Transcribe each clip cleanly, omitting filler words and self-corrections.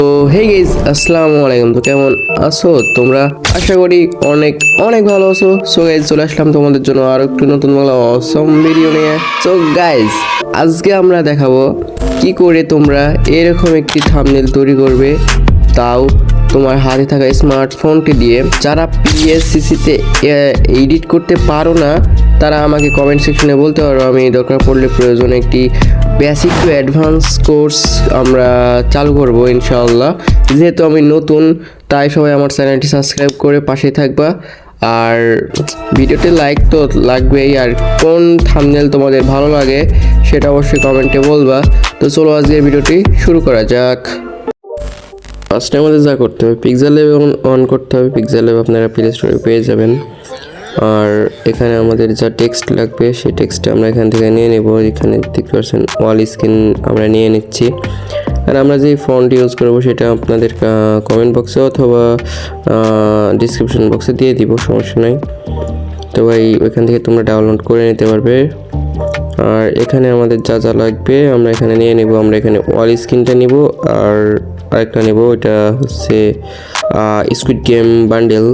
তো hey guys, আসসালামু আলাইকুম। তো কেমন আছো তোমরা? আশা করি অনেক অনেক ভালো আছো। সো গাইস, চলে আসলাম তোমাদের জন্য আরো একটু নতুন বাংলা অসম ভিডিও নিয়ে। সো গাইস, আজকে আমরা দেখাবো কি করে তোমরা এরকম একটি থাম্বনেল তৈরি করবে, তাও তোমার হাতে থাকা স্মার্টফোনটি দিয়ে। যারা পিএসসিসিতে এডিট করতে পারো না, তারা আমাকে কমেন্ট সেকশনে বলতে পারো। আমি দরকার পড়লে প্রয়োজনে একটি বেসিক টু অ্যাডভান্স কোর্স আমরা চালু করব ইনশাআল্লাহ। যেহেতু আমি নতুন, তাই সবাই আমার চ্যানেলটি সাবস্ক্রাইব করে পাশে থাকবা। আর ভিডিওতে লাইক তো লাগবেই। আর কোন থাম্বনেল তোমাদের ভালো লাগে সেটা অবশ্যই কমেন্টে বলবা। তো চলো আজকের ভিডিওটি শুরু করা যাক। ফার্স্টে আমাদের যা করতে হবে, পিক্সেল ল্যাব অন করতে হবে। পিক্সেল ল্যাব আপনারা প্লে স্টোরে পেয়ে যাবেন। আর এখানে আমাদের যা টেক্সট লাগবে সেই টেক্সটটা আমরা এখান থেকে নিয়ে নেব। এখানে দেখতে পাচ্ছেন ওয়াল স্ক্রিন আমরা নিয়ে নিচ্ছি। আর আমরা যে ফন্ট ইউজ করব সেটা আপনাদের কমেন্ট বক্সে অথবা ডিসক্রিপশন বক্সে দিয়ে দিব, সমস্যা নাই। তো ভাই ওইখান থেকে তোমরা ডাউনলোড করে নিতে পারবে। আর এখানে আমাদের যা যা লাগবে আমরা এখানে নিয়ে নেব। আমরা এখানে ওয়াল স্ক্রিনটা নিব, আর আরেকটা নেব, এটা হচ্ছে স্কুইড গেম বান্ডেল।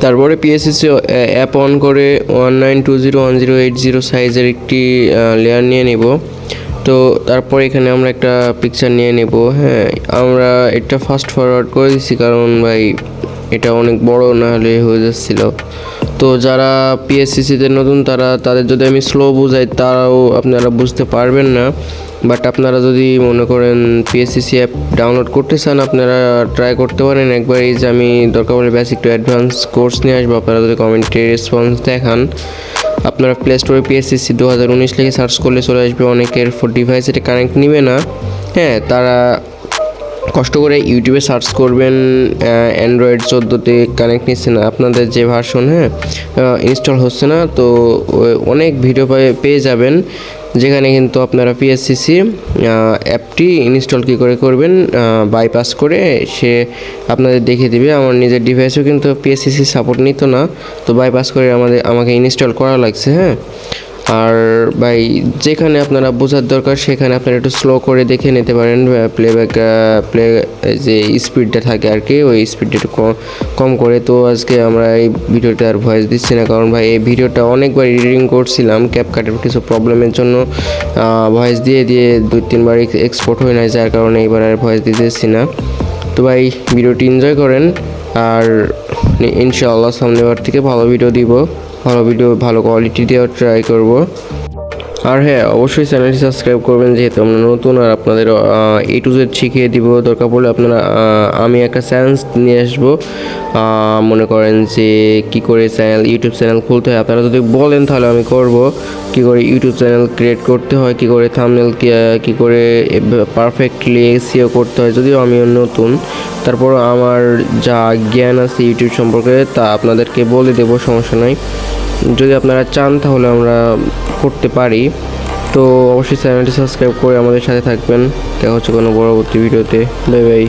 তারপরে পিএসসি অ্যাপ অন করে 19201080 সাইজের একটি লেয়ার নিয়ে নেব। তো তারপর এখানে আমরা একটা পিকচার নিয়ে নেব। হ্যাঁ, আমরা এটা ফাস্ট ফরওয়ার্ড করে দিচ্ছি, কারণ ভাই এটা অনেক বড় না হলে হয়ে যাচ্ছিল। তো যারা পিএসসিসিতে নতুন তাদের যদি আমি স্লো বোঝাই, তারাও আপনারা বুঝতে পারবেন না। বাট আপনারা যদি মনে করেন পিএসসিসি অ্যাপ ডাউনলোড করতে চান, আপনারা ট্রাই করতে পারেন একবার। এই যে আমি দরকার পড়লে বেসিক টু অ্যাডভান্স কোর্স নিয়ে আসবো। আপনারা যদি কমেন্টে রেসপন্স দেখান, আপনারা প্লে স্টোরে পিএসসিসি 2019 লিখে সার্চ করলে চলে আসবে। অনেকের ডিভাইস এটা কানেক্ট নিবে না। হ্যাঁ, তারা কষ্ট করে ইউটিউবে সার্চ করবেন। অ্যান্ড্রয়েড 14তে কানেক্ট নিচ্ছে না, আপনাদের যে ভার্সন ইনস্টল হচ্ছে না। তো অনেক ভিডিও পেয়ে যাবেন যেখানে কিন্তু আপনারা পিএসসিসি অ্যাপটি ইনস্টল কী করে করবেন বাইপাস করে সে আপনাদের দেখিয়ে দিবে। আমার নিজের ডিভাইসেও কিন্তু পিএসসিসি সাপোর্ট নিত না, তো বাইপাস করে আমাকে ইনস্টল করা লাগছে। হ্যাঁ, আর ভাই যেখানে আপনারা বোঝার দরকার সেখানে আপনারা একটু স্লো করে দেখে নিতে পারেন। যে স্পিডটা থাকে আর কি, ওই স্পিডটা একটু কম করে। তো আজকে আমরা এই ভিডিওটা আর ভয়েস দিচ্ছি না, কারণ ভাই এই ভিডিওটা অনেকবার এডিটিং করছিলাম, ক্যাপকাটের কিছু প্রবলেমের জন্য ভয়েস দিয়ে 2-3বার এক্সপোর্ট হয়ে না, যার কারণে এইবার আর ভয়েস দিতেছি না। তো ভাই ভিডিওটি এনজয় করেন, আর ইনশাআল্লাহ সামনেবার থেকে ভালো ভিডিও দিব, ভালো কোয়ালিটি দেওয়ার ট্রাই করব। আর হ্যাঁ, অবশ্যই চ্যানেলটি সাবস্ক্রাইব করবেন, যেহেতু আমরা নতুন। আর আপনাদের A to Z শিখিয়ে দিব। দরকার পড়লে আপনারা আমি একটা চ্যালেঞ্জ নিয়ে আসবো। মনে করেন যে কী করে ইউটিউব চ্যানেল খুলতে হয়, আপনারা যদি বলেন তাহলে আমি করব। কী করে ইউটিউব চ্যানেল ক্রিয়েট করতে হয়, কী করে থাম্বনেল কী করে পারফেক্টলি SEO করতে হয়, যদিও আমিও নতুন, তারপর আমার যা জ্ঞান আছে ইউটিউব সম্পর্কে তা আপনাদেরকে বলে দেবো, সমস্যা নাই। যদি আপনারা চান তাহলে আমরা করতে পারি। তো অবশ্যই চ্যানেলটি সাবস্ক্রাইব করে আমাদের সাথে থাকবেন। দেখা হচ্ছে কোনো পরবর্তী ভিডিওতে। Bye bye.